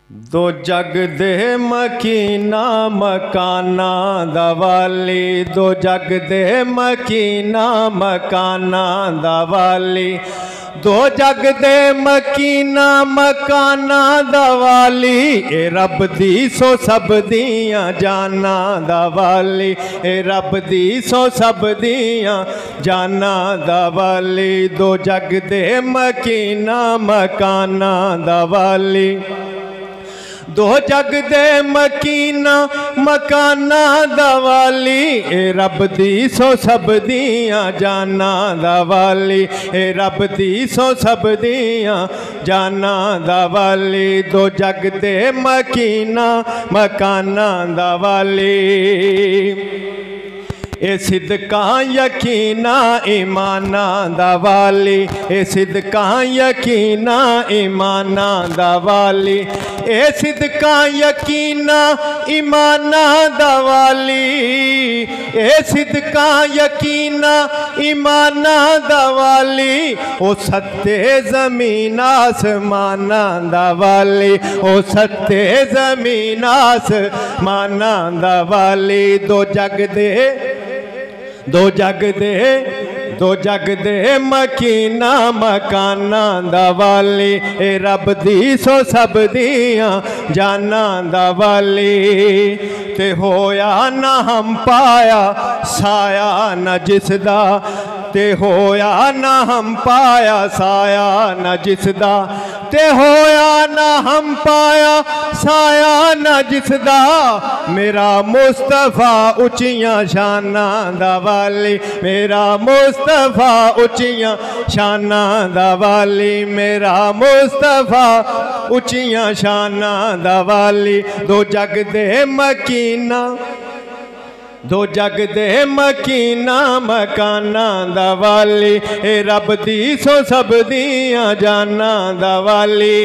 दो जग दे मकीना मकाना दवाली, दो जग दे मकीना मकाना दवाली, दो जग दे मकीना मकाना दवाली, ए रब दी सो सब दियां जाना दवाली, ए रब दी सो सब दियां जाना दवाली, दो जग दे मकीना मकाना दवाली, दो जग दे मकीना मकाना दवाली, ए रब दी सो सब दियां जाना दवाली, ए रब दी सो सब दियां जाना दवाली, दो जग दे मकीना मकाना दवाली, ए सिदका यकीना ईमाना दवाली, ए सिदका यकीना ईमाना दवाली, ए सिदका यकीना ईमाना दवाली, ए सिदका यकीना ईमाना दवाली, ओ सत्ते ज़मीन आसमाना दवाली, ओ सत्ते ज़मीन आसमाना दवाली, दो जग दे दो जग दे मकीना मकाना दवाली, ए रब दी सो सब दियां जाना दवाली, ते होया ना हम पाया साया न जिसदा, ते होया ना हम पाया साया न जिसदा, ते होया ना हम पाया साया न जिसदा, मेरा मुस्तफा उचियां शाना दवाली, मेरा मुस्तफा उचियां शाना दवाली, मेरा मुस्तफा उचियां शाना दवाली, दो जग दे मकीना, दो जग दे मकीना मकाना दवाली, ए रब दी सो सब दियां जाना दवाली,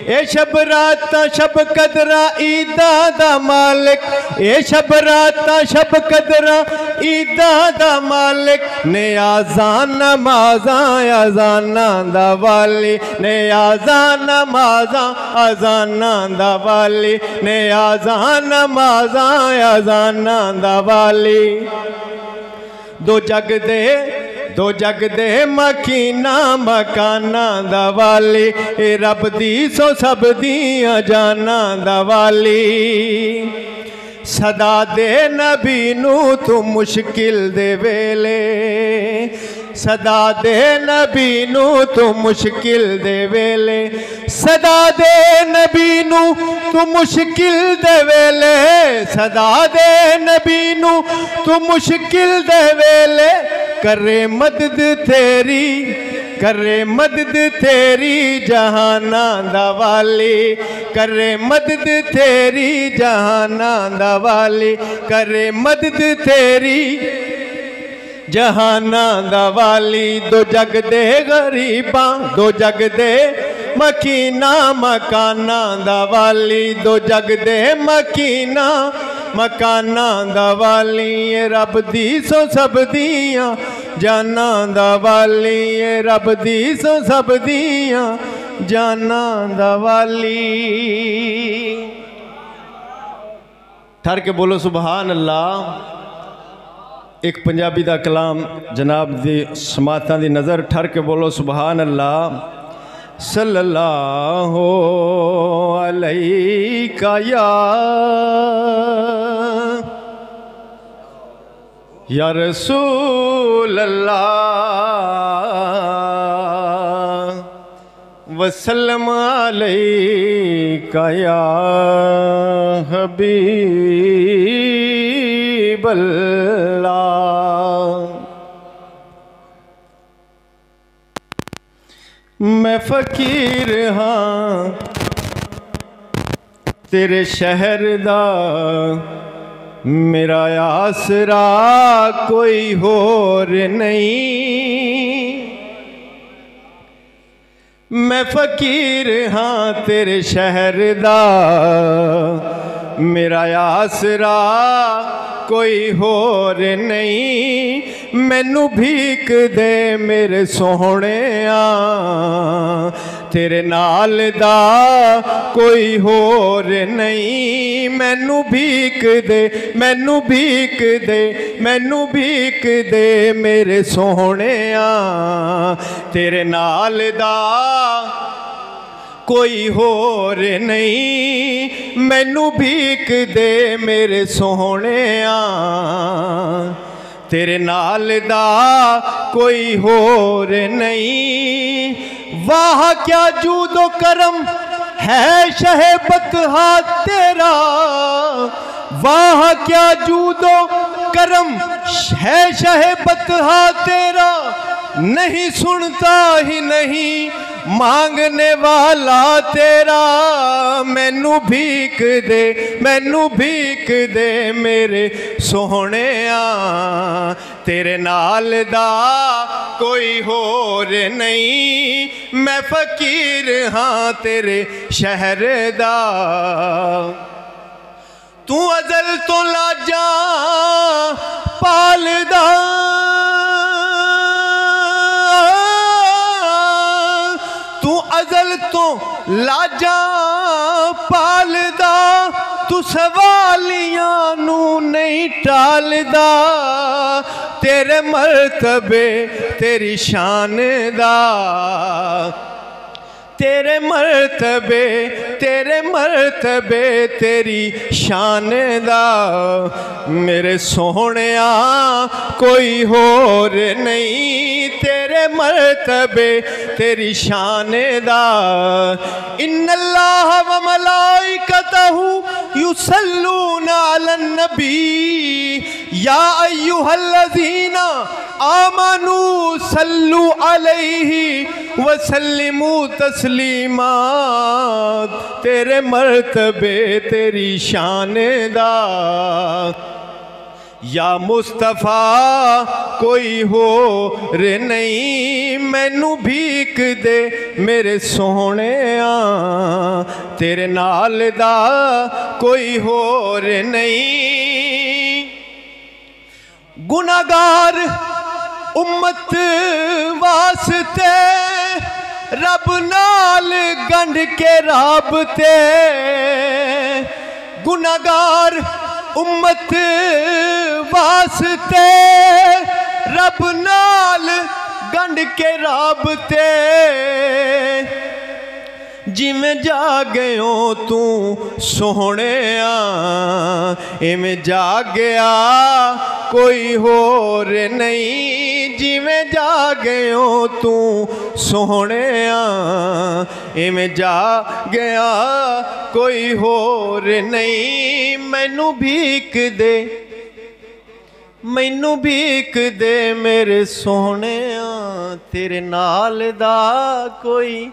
ए शब रात शब कदरा ईदा दा मालिक, ए शब रात शब कदरा ईदा दा मालिक, ने आज़ान नमाज़ा अज़ाना दवाली, ने आज़ान नमाज़ा अज़ाना दवाली, ने आज़ान नमाज़ा अज़ाना दवाली, दो जग दे मकीना मकाना दवाली, ए रब दी सो सब दियां जाना दवाली, सदा दे नबी नू तू मुश्किल दे वेले, सदा दे नबी नू तू मुश्किल दे वेले, सदा दे नबी नू तू मुश्किल दे वेले, सदा दे नबी नू तू मुश्किल दे वेले, करे मदद तेरी, करे मदद तेरी जहाना दवाली, करे मदद तेरी जहाना दवाली, करे मदद तेरी जहाना दवाली, दो जग दे गरीबा, दो जग दे मकीना मकाना दवाली, दो जग दे मकीना मकाना दवाली, ए रब दी सो सब दियां जाना दवाली, ए रब दी सो सब दियां जाना दवाली। ठहर के बोलो सुभान अल्लाह। एक पंजाबी दा कलाम जनाब दी समातां दी नज़र, ठहर के बोलो सुभान अल्लाह। सल्लल्लाहु अलैका या रसूल अल्लाह, वसल्लम अलैका या हबीब अल्लाह। मैं फ़कीर हाँ तेरे शहर दा, मेरा आसरा कोई होर नहीं। मैं फ़कीर हाँ तेरे शहर दा, मेरा आसरा कोई होर नहीं। मैनू भीख दे मेरे सोहणिया, तेरे नाल दा कोई होर नहीं। मैनू भीख दे, मैनू भीख दे, मैनू भीख दे मेरे सोहणिया। तेरे नाल दा कोई होर नहीं। मैनू भीख दे मेरे सोहणिया। तेरे नाल दा कोई होर नहीं। वाह क्या जूदो करम है शहे बतहा तेरा। वाह क्या जूदो करम है शहे बतहा तेरा। नहीं सुनता ही नहीं मांगने वाला तेरा। मैनू भीख दे, मैनू भीख दे मेरे सोहणिया। तेरे नाल दा कोई होर नहीं। मैं फकीर हाँ तेरे शहर दा। तू अज़ल तो लाजा पालदा। तू अज़ल तो लाजा पालदा। तू सवालियां नू नहीं टालदा। तेरे मर्तबे तेरी शान दा। तेरे मर्तबे तेरी शान दा। मेरे सोहणिया कोई होर नहीं। तेरे मर्तबे तेरी शान दा। इन्नल्लाह व मलाइकतहु युसल्लूना अलन नबी या अय्युहल्लज़ीना आमनू सल्लु अलैहि व सल्लिमू तस्लीमा। तेरे मर्तबे तेरी शान दा। या मुस्तफ़ा कोई होर नहीं। मैनू भीख दे मेरे सोहणिया। तेरे नाल दा कोई होर नहीं। गुनाहगार उम्मत वास्ते रब नाल गंढ के राबते। गुनाहगार उम्मत वास्ते रब नाल गंढ के राबते। जिमें जागयो तू सोहणिया। इवें जागया कोई होर नहीं। जिमें जागयो तू सोहणिया। इवें जागया कोई होर नहीं। मैनू भीख दे, मैनू भीख दे मेरे सोहणिया। तेरे नाल दा कोई